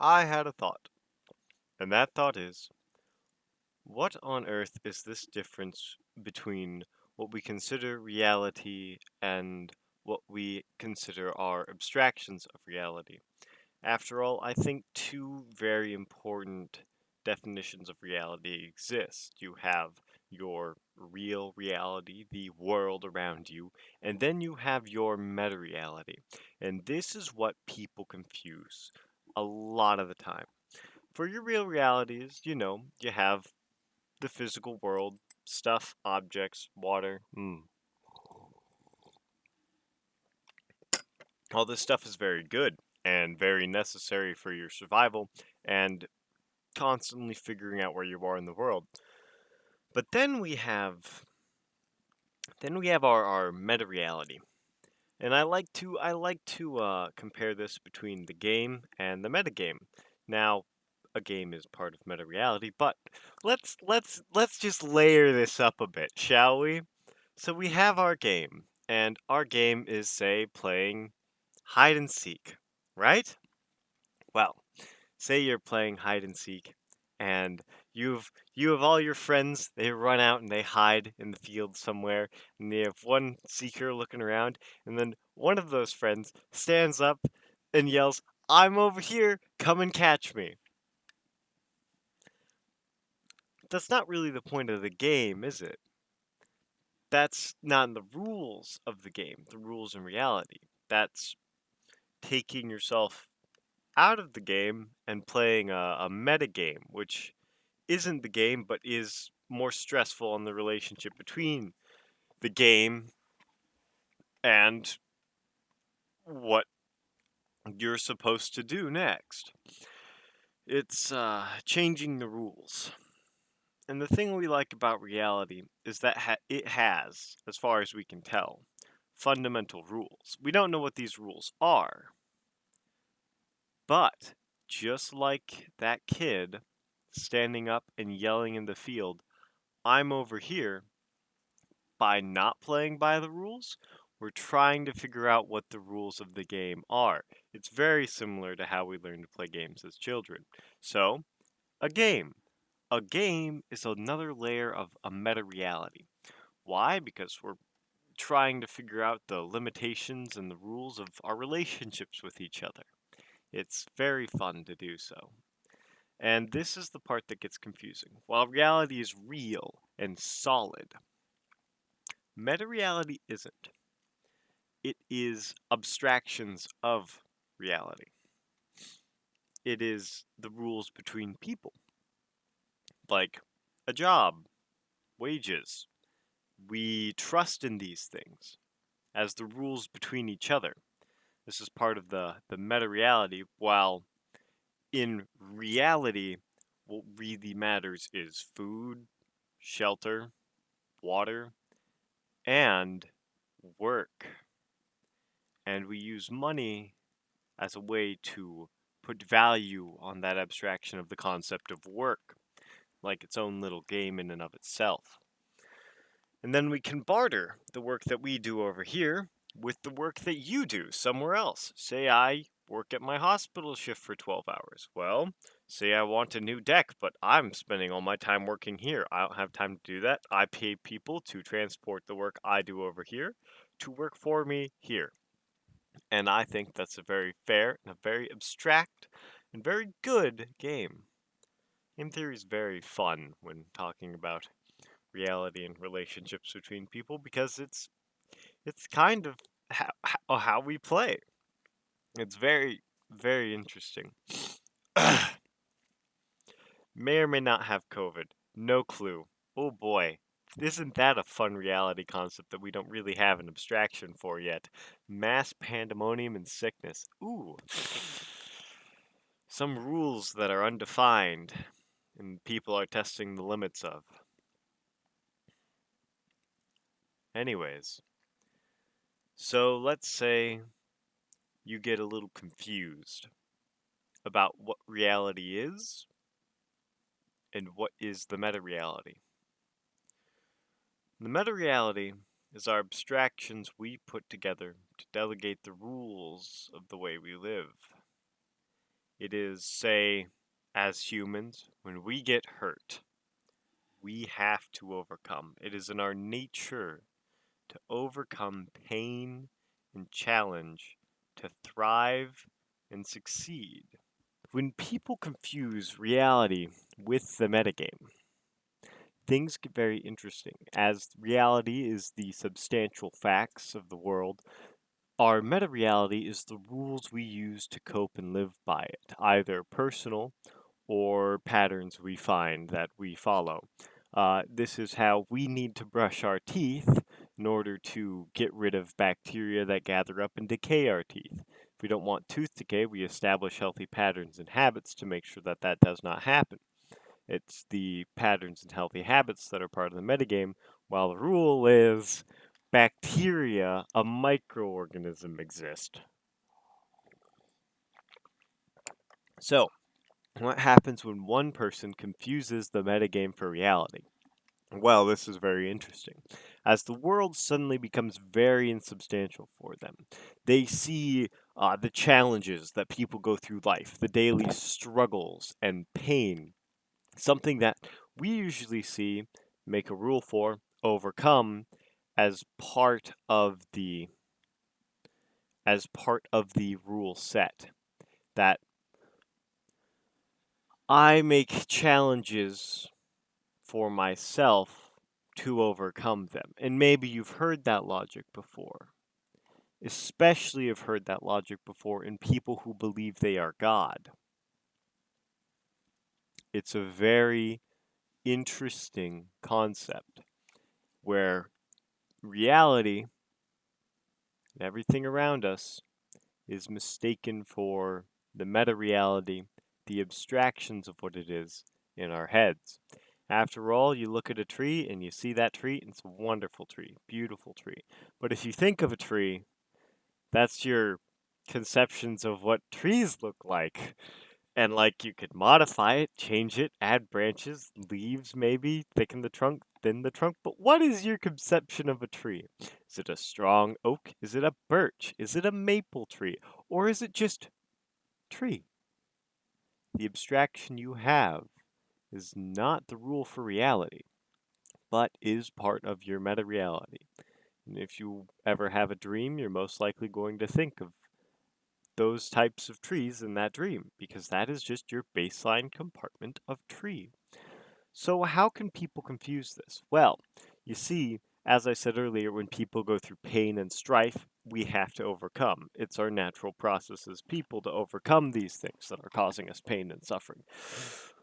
I had a thought, and that thought is, what on earth is this difference between what we consider reality and what we consider our abstractions of reality? After all, I think two very important definitions of reality exist. You have your real reality, the world around you, and then you have your meta reality. And this is what people confuse a lot of the time. For your real realities, you have the physical world, stuff, objects, water. All this stuff is very good and very necessary for your survival and constantly figuring out where you are in the world. But then we have our meta reality. And I like to compare this between the game and the metagame. Now, a game is part of meta reality, but let's just layer this up a bit, shall we? So we have our game, and our game is, say, playing hide and seek, right? Well, say you're playing hide and seek, and you have all your friends. They run out and they hide in the field somewhere, and you have one seeker looking around, and then one of those friends stands up and yells, "I'm over here, come and catch me." That's not really the point of the game, is it? That's not in the rules of the game, the rules in reality. That's taking yourself out of the game and playing a meta game, which isn't the game but is more stressful on the relationship between the game and what you're supposed to do next. It's changing the rules. And the thing we like about reality is that it has, as far as we can tell, fundamental rules. We don't know what these rules are, but just like that kid standing up and yelling in the field, "I'm over here," by not playing by the rules, we're trying to figure out what the rules of the game are. It's very similar to how we learn to play games as children. So, a game. A game is another layer of a meta reality. Why? Because we're trying to figure out the limitations and the rules of our relationships with each other. It's very fun to do so. And this is the part that gets confusing. While reality is real and solid, meta reality isn't. It is abstractions of reality. It is the rules between people, like a job, wages. We trust in these things as the rules between each other. This is part of the meta reality, while in reality, what really matters is food, shelter, water, and work. And we use money as a way to put value on that abstraction of the concept of work, like its own little game in and of itself. And then we can barter the work that we do over here with the work that you do somewhere else. Say I work at my hospital shift for 12 hours. Well, say I want a new deck, but I'm spending all my time working here. I don't have time to do that. I pay people to transport the work I do over here to work for me here. And I think that's a very fair and a very abstract and very good game. Game theory is very fun when talking about reality and relationships between people because it's kind of how we play. It's very very interesting. May or may not have COVID. No clue. Oh boy. Isn't that a fun reality concept that we don't really have an abstraction for yet? Mass pandemonium and sickness. Ooh. Some rules that are undefined and people are testing the limits of. Anyways, so let's say you get a little confused about what reality is and what is the meta reality. The meta reality is our abstractions we put together to delegate the rules of the way we live. It is, say, as humans, when we get hurt, we have to overcome. It is in our nature to overcome pain and challenge, to thrive and succeed. When people confuse reality with the metagame, things get very interesting. As reality is the substantial facts of the world, our meta reality is the rules we use to cope and live by it, either personal or patterns we find that we follow. This is how we need to brush our teeth in order to get rid of bacteria that gather up and decay our teeth. If we don't want tooth decay, we establish healthy patterns and habits to make sure that that does not happen. It's the patterns and healthy habits that are part of the metagame, while the rule is bacteria, a microorganism, exist. So, what happens when one person confuses the metagame for reality? Well, this is very interesting. As the world suddenly becomes very insubstantial for them, they see the challenges that people go through life, the daily struggles and pain, something that we usually see, make a rule for, overcome as part of the rule set. That I make challenges for myself to overcome them. And maybe you've heard that logic before. Especially have heard that logic before in people who believe they are God. It's a very interesting concept where reality and everything around us is mistaken for the meta reality, the abstractions of what it is in our heads. After all, you look at a tree and you see that tree, and it's a wonderful tree, beautiful tree. But if you think of a tree, that's your conceptions of what trees look like. And like you could modify it, change it, add branches, leaves maybe, thicken the trunk, thin the trunk. But what is your conception of a tree? Is it a strong oak? Is it a birch? Is it a maple tree? Or is it just tree? The abstraction you have is not the rule for reality, but is part of your meta reality. And if you ever have a dream, you're most likely going to think of those types of trees in that dream, because that is just your baseline compartment of tree. So, how can people confuse this? Well, you see, as I said earlier, when people go through pain and strife, we have to overcome. It's our natural process as people to overcome these things that are causing us pain and suffering.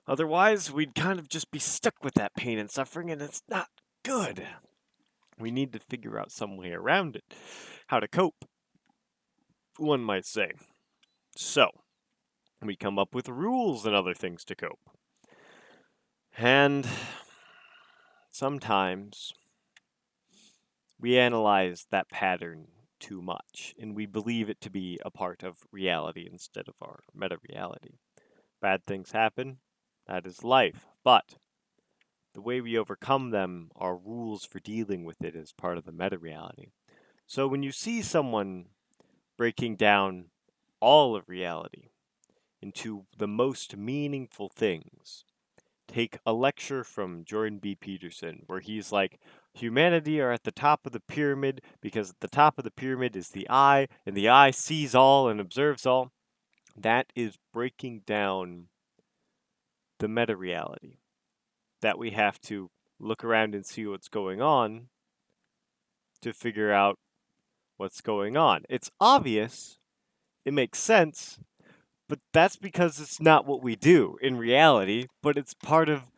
Otherwise, we'd kind of just be stuck with that pain and suffering, and it's not good. We need to figure out some way around it, how to cope, one might say. So, we come up with rules and other things to cope. And sometimes we analyze that pattern too much and we believe it to be a part of reality instead of our meta reality. Bad things happen, that is life. But the way we overcome them are rules for dealing with it as part of the meta reality. So when you see someone breaking down all of reality into the most meaningful things, take a lecture from Jordan B. Peterson where he's like, humanity are at the top of the pyramid because at the top of the pyramid is the eye, and the eye sees all and observes all. That is breaking down the meta reality. That we have to look around and see what's going on to figure out what's going on. It's obvious, it makes sense, but that's because it's not what we do in reality, but it's part of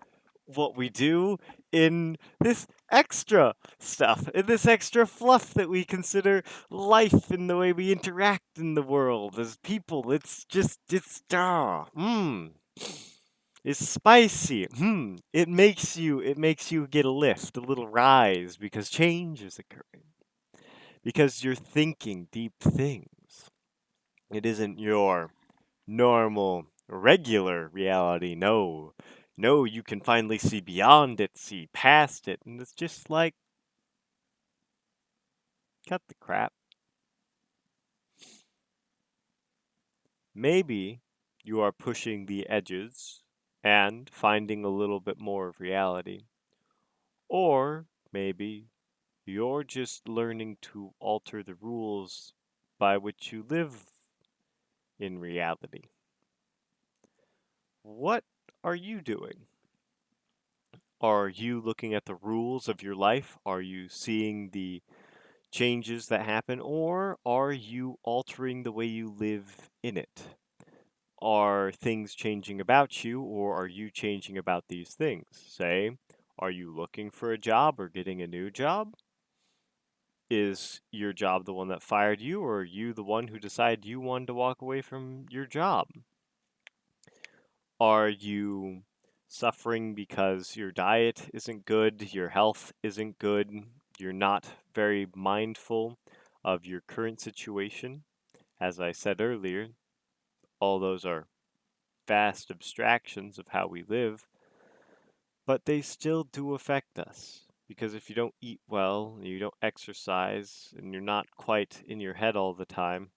what we do in this extra stuff, in this extra fluff that we consider life and the way we interact in the world as people. It's just, it's spicy. It makes you get a lift, a little rise because change is occurring. Because you're thinking deep things. It isn't your normal, regular reality. No. No, you can finally see beyond it, see past it, and it's just like, cut the crap. Maybe you are pushing the edges and finding a little bit more of reality. Or maybe you're just learning to alter the rules by which you live in reality. What are you doing? Are you looking at the rules of your life? Are you seeing the changes that happen? Or are you altering the way you live in it? Are things changing about you, or are you changing about these things? Say, are you looking for a job or getting a new job? Is your job the one that fired you, or are you the one who decided you wanted to walk away from your job? Are you suffering because your diet isn't good, your health isn't good, you're not very mindful of your current situation? As I said earlier, all those are vast abstractions of how we live, but they still do affect us. Because if you don't eat well, you don't exercise, and you're not quite in your head all the time,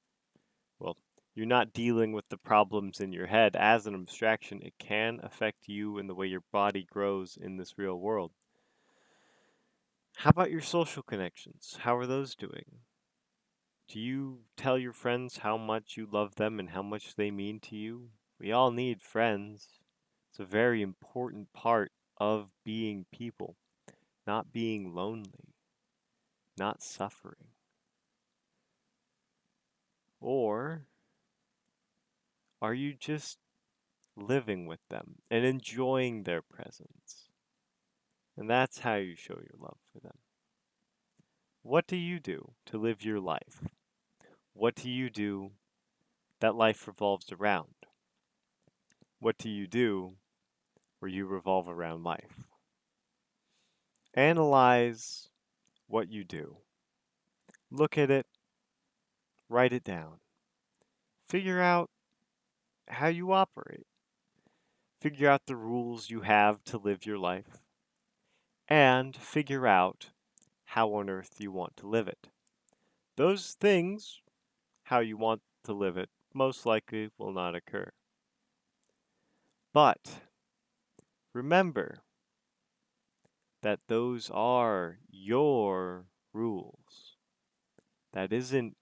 well, you're not dealing with the problems in your head as an abstraction. It can affect you and the way your body grows in this real world. How about your social connections? How are those doing? Do you tell your friends how much you love them and how much they mean to you? We all need friends. It's a very important part of being people, not being lonely, not suffering. Or are you just living with them and enjoying their presence? And that's how you show your love for them. What do you do to live your life? What do you do that life revolves around? What do you do where you revolve around life? Analyze what you do. Look at it, write it down. Figure out how you operate. Figure out the rules you have to live your life. And figure out how on earth you want to live it. Those things, how you want to live it, most likely will not occur. But remember that those are your rules. That isn't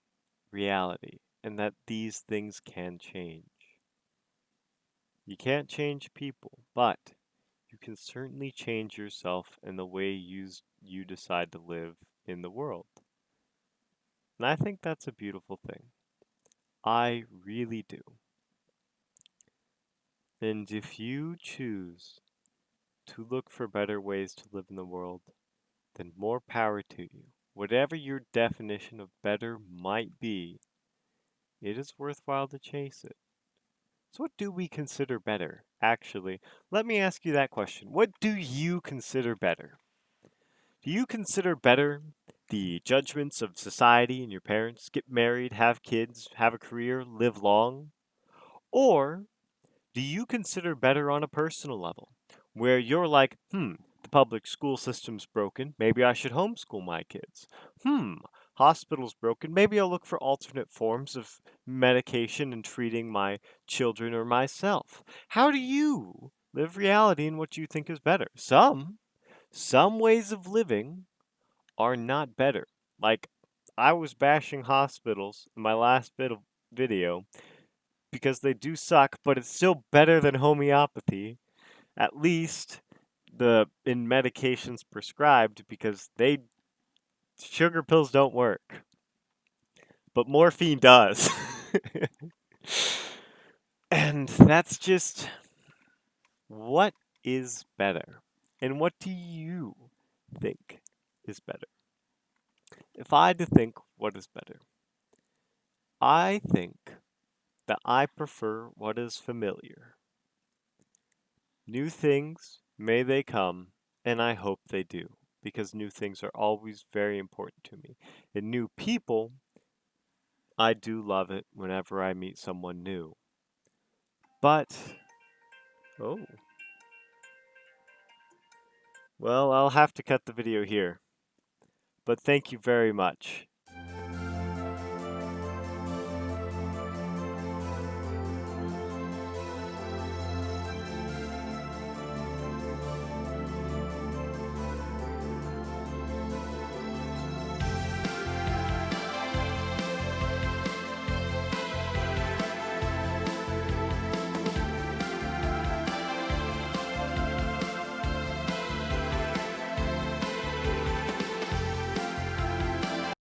reality, and that these things can change. You can't change people, but you can certainly change yourself and the way you decide to live in the world. And I think that's a beautiful thing. I really do. And if you choose to look for better ways to live in the world, then more power to you. Whatever your definition of better might be, it is worthwhile to chase it. So, what do we consider better? Actually, let me ask you that question. What do you consider better? Do you consider better the judgments of society and your parents? Get married, have kids, have a career, live long? Or do you consider better on a personal level, where you're like, the public school system's broken, maybe I should homeschool my kids. Hospital's broken, maybe I'll look for alternate forms of medication and treating my children or myself. How do you live reality in what you think is better? Some ways of living are not better. Like, I was bashing hospitals in my last bit of video, because they do suck, but it's still better than homeopathy. At least the in medications prescribed, because they sugar pills don't work. But morphine does. And that's just what is better. And what do you think is better? If I had to think what is better, I think that I prefer what is familiar. New things, may they come, and I hope they do, because new things are always very important to me. And new people, I do love it whenever I meet someone new. But, oh, well, I'll have to cut the video here. But thank you very much.